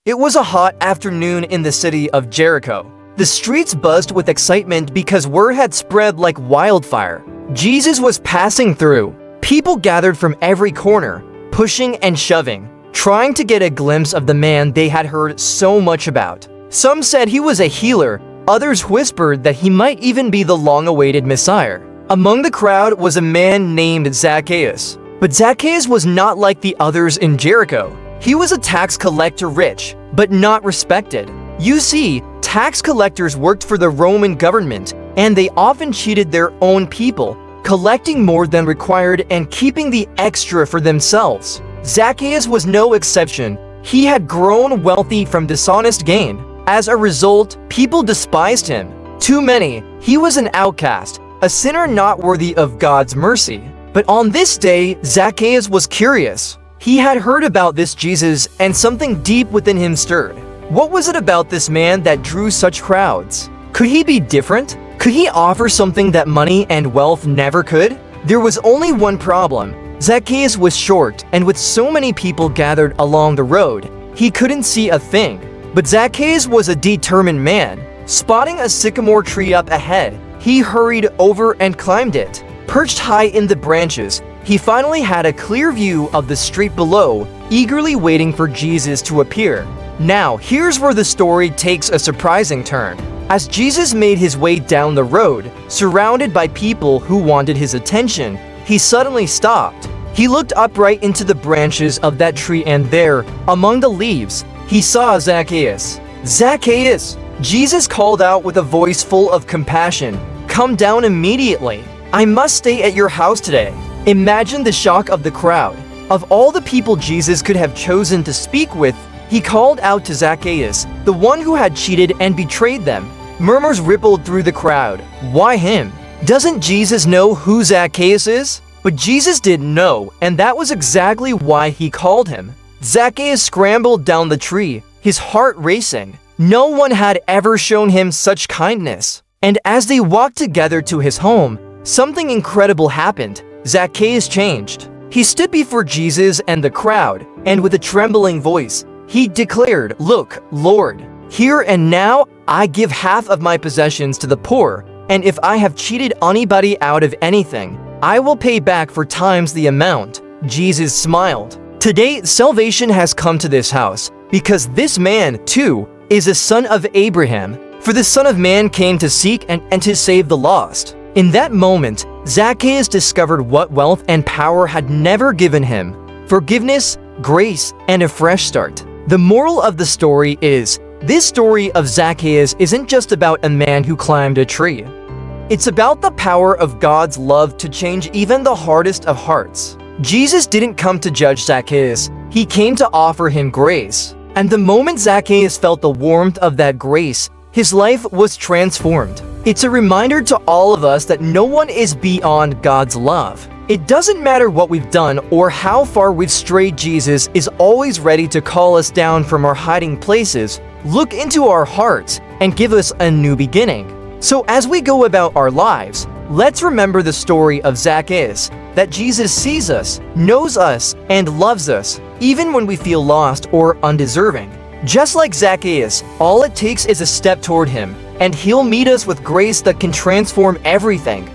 It was a hot afternoon in the city of Jericho. The streets buzzed with excitement because word had spread like wildfire. Jesus was passing through. People gathered from every corner, pushing and shoving, trying to get a glimpse of the man they had heard so much about. Some said he was a healer, others whispered that he might even be the long-awaited Messiah. Among the crowd was a man named Zacchaeus. But Zacchaeus was not like the others in Jericho. He was a tax collector, rich, but not respected. You see, tax collectors worked for the Roman government, and they often cheated their own people, collecting more than required and keeping the extra for themselves. Zacchaeus was no exception. He had grown wealthy from dishonest gain. As a result, people despised him. Too many. He was an outcast, a sinner not worthy of God's mercy. But on this day, Zacchaeus was curious. He had heard about this Jesus, and something deep within him stirred. What was it about this man that drew such crowds? Could he be different? Could he offer something that money and wealth never could? There was only one problem. Zacchaeus was short, and with so many people gathered along the road, he couldn't see a thing. But Zacchaeus was a determined man. Spotting a sycamore tree up ahead, he hurried over and climbed it. Perched high in the branches, he finally had a clear view of the street below, eagerly waiting for Jesus to appear. Now, here's where the story takes a surprising turn. As Jesus made his way down the road, surrounded by people who wanted his attention, he suddenly stopped. He looked upright into the branches of that tree, and there, among the leaves, he saw Zacchaeus. "Zacchaeus!" Jesus called out with a voice full of compassion. "Come down immediately. I must stay at your house today." Imagine the shock of the crowd. Of all the people Jesus could have chosen to speak with, he called out to Zacchaeus, the one who had cheated and betrayed them. Murmurs rippled through the crowd. Why him? Doesn't Jesus know who Zacchaeus is? But Jesus didn't know, and that was exactly why he called him. Zacchaeus scrambled down the tree, his heart racing. No one had ever shown him such kindness. And as they walked together to his home, something incredible happened. Zacchaeus changed. He stood before Jesus and the crowd, and with a trembling voice, he declared, "Look, Lord, here and now I give half of my possessions to the poor, and if I have cheated anybody out of anything, I will pay back 4 times the amount." Jesus smiled. Today, salvation has come to this house, because this man, too, is a son of Abraham. For the Son of Man came to seek and to save the lost. In that moment, Zacchaeus discovered what wealth and power had never given him: forgiveness, grace, and a fresh start. The moral of the story is, this story of Zacchaeus isn't just about a man who climbed a tree. It's about the power of God's love to change even the hardest of hearts. Jesus didn't come to judge Zacchaeus, he came to offer him grace. And the moment Zacchaeus felt the warmth of that grace, his life was transformed. It's a reminder to all of us that no one is beyond God's love. It doesn't matter what we've done or how far we've strayed, Jesus is always ready to call us down from our hiding places, look into our hearts, and give us a new beginning. So as we go about our lives, let's remember the story of Zacchaeus, that Jesus sees us, knows us, and loves us, even when we feel lost or undeserving. Just like Zacchaeus, all it takes is a step toward him, and he'll meet us with grace that can transform everything.